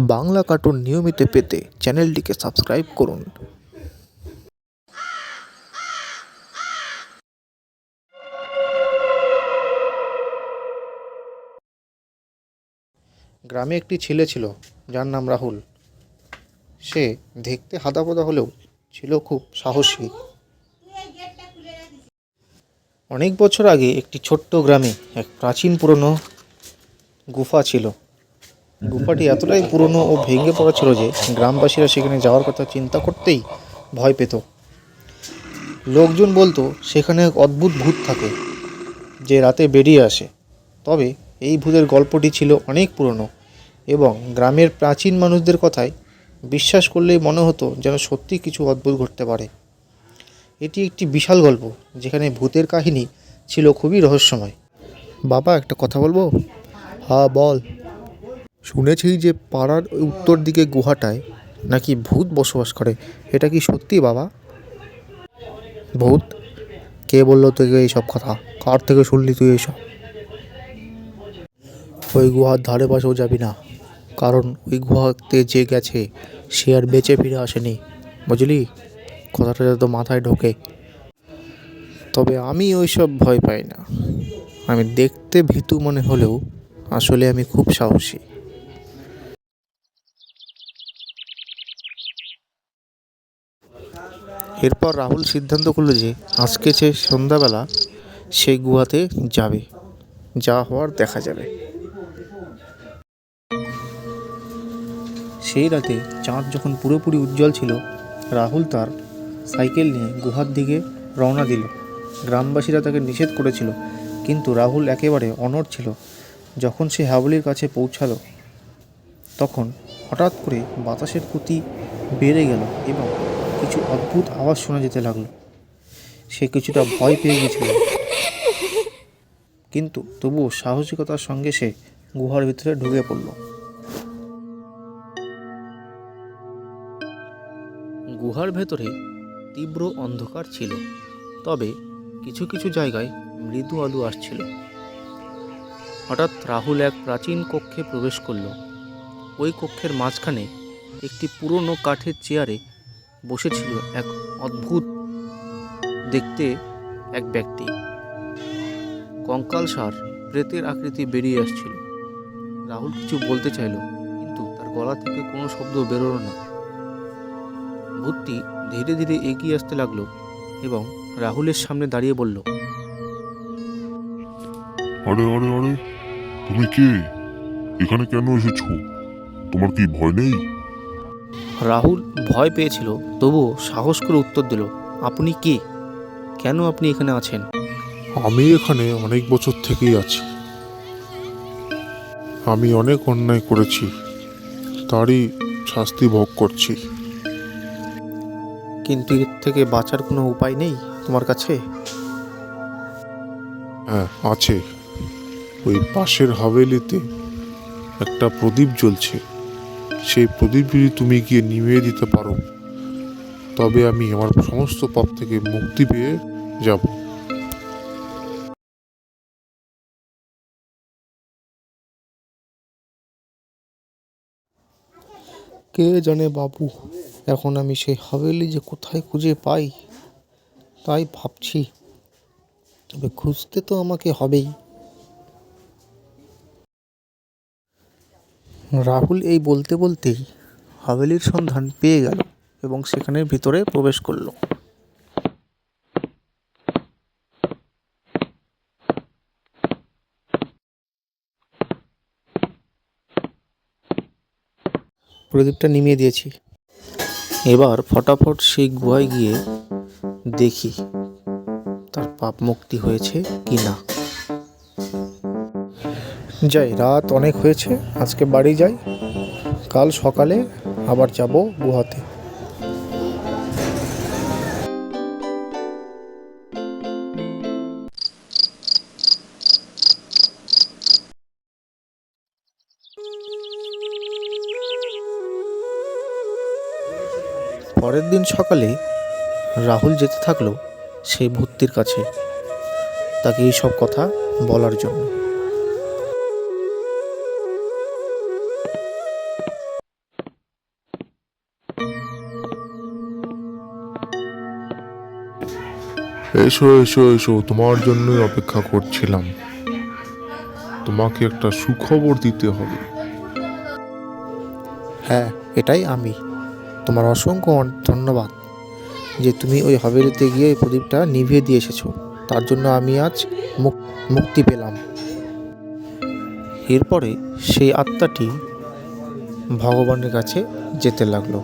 Bangla cartoon নিয়মিত পেতে চ্যানেলটিকে সাবস্ক্রাইব করুন। গ্রামে একটি ছেলে ছিল যার নাম রাহুল। সে দেখতে হাদাপদা হলেও ছিল খুব সাহসী। অনেক বছর আগে একটি ছোট্ট গ্রামে এক প্রাচীন পুরনো গুফা ছিল। গুফাটি এতটাই পুরনো ও ভেঙে পড়া ছিল যে গ্রামবাসীরা সেখানে যাওয়ার কথা চিন্তা করতেই ভয় পেত। লোকজন বলতো সেখানে এক অদ্ভুত ভূত থাকে যে রাতে বেরিয়ে আসে। তবে এই ভূতের গল্পটি ছিল অনেক পুরনো এবং গ্রামের প্রাচীন মানুষদের কথায় বিশ্বাস করলেই মনে হতো যেন সত্যি কিছু অদ্ভুত ঘটতে পারে। এটি একটি বিশাল গল্প যেখানে ভূতের কাহিনী ছিল খুবই রহস্যময়। বাবা, একটা কথা বলবো? হ্যাঁ, বল। শুনেছি যে পাড়ার উত্তর দিকে গুহাটায় নাকি ভূত বসবাস করে। এটা কি সত্যি বাবা? ভূত? কে বললো তোকে এইসব কথা? কার থেকে শুনলি তুই এইসব? ওই গুহার ধারে পাশেও যাবি না, কারণ ওই গুহাতে যে গেছে সে আর বেঁচে ফিরে আসেনি, বুঝলি? কথাটা যাতে মাথায় ঢোকে। তবে আমি ওইসব ভয় পাই না। আমি দেখতে ভীতু মনে হলেও আসলে আমি খুব সাহসী। এরপর রাহুল সিদ্ধান্ত করলো যে আজকে সে সন্ধ্যাবেলা সেই গুহাতে যাবে, যা হওয়ার দেখা যাবে। সেই রাতে চাঁদ যখন পুরোপুরি উজ্জ্বল ছিল, রাহুল তার সাইকেল নিয়ে গুহার দিকে রওনা দিল। গ্রামবাসীরা তাকে নিষেধ করেছিল, কিন্তু রাহুল একেবারে অনড় ছিল। যখন সে হাবলির কাছে পৌঁছালো তখন হঠাৎ করে বাতাসের গতি বেড়ে গেল এবং কিছু অদ্ভুত আওয়াজ শোনা যেতে লাগলো। সে কিছুটা ভয় পেয়ে গেছিল, কিন্তু তবুও সাহসিকতার সঙ্গে সে গুহার ভিতরে ঢুকে পড়ল। গুহার ভেতরে তীব্র অন্ধকার ছিল, তবে কিছু কিছু জায়গায় মৃদু আলো আসছিল। হঠাৎ রাহুল এক প্রাচীন কক্ষে প্রবেশ করল। ওই কক্ষের মাঝখানে একটি পুরনো কাঠের চেয়ারে বসেছিল এক অদ্ভুত দেখতে এক ব্যক্তি। কঙ্কালসার প্রেতের আকৃতি বেরিয়ে আসছিল। রাহুল কিছু বলতে চাইল, কিন্তু তার গলা থেকে কোনো শব্দ বেরোলো না। ভূতটি ধীরে ধীরে এগিয়ে আসতে লাগলো এবং রাহুলের সামনে দাঁড়িয়ে বলল, আরে আরে আরে, তুমি কে? এখানে কেন এসেছো? তোমার কি ভয় নেই? রাহুল ভয় পেয়েছিল, তবুও সাহস করে উত্তর দিল, আপনি কে? কেন আপনি এখানে আছেন? আমি এখানে অনেক বছর থেকেই আছি। আমি অনেক অন্যায় করেছি, তারই শাস্তি ভোগ করছি। কিন্তু এর থেকে বাঁচার কোনো উপায় নেই তোমার কাছে? হ্যাঁ, আছে। ওই পাশের হাভেলিতে একটা প্রদীপ জ্বলছে। সেই প্রদীপ যদি তুমি গিয়ে নিভিয়ে দিতে পারো, তবে আমি আমার সমস্ত পাপ থেকে মুক্তি পেয়ে যাব। কে জানে বাবু, এখন আমি সেই হাভেলি যে কোথায় খুঁজে পাই তাই ভাবছি। তবে খুঁজতে তো আমাকে হবেই। রাহুল এই বলতে বলতেই হাভেলির সন্ধান পেয়ে গেল এবং সেখানের ভিতরে প্রবেশ করলো। প্রদীপটা নিমিয়ে দিয়েছি। এবার ফটাফট সেই গুহায় গিয়ে দেখি তার পাপ মুক্তি হয়েছে কি না। যাই, রাত অনেক হয়েছে, আজকে বাড়ি যাই। কাল সকালে আবার যাব গুহাতে। পরের দিন সকালে রাহুল যেতে থাকলো সেই ভূতটির কাছে, তাকে এই সব কথা বলার জন্য। এসো এসো এসো, তোমার জন্যই অপেক্ষা করছিলাম। তোমাকে একটা সুখবর দিতে হবে। হ্যাঁ, এটাই আমি। তোমার অসংখ্য ধন্যবাদ যে তুমি ওই হাভেলিতে গিয়ে ওই প্রদীপটা নিভিয়ে দিয়ে এসেছো। তার জন্য আমি আজ মুক্তি পেলাম। এরপরে সেই আত্মাটি ভগবানের কাছে যেতে লাগলো।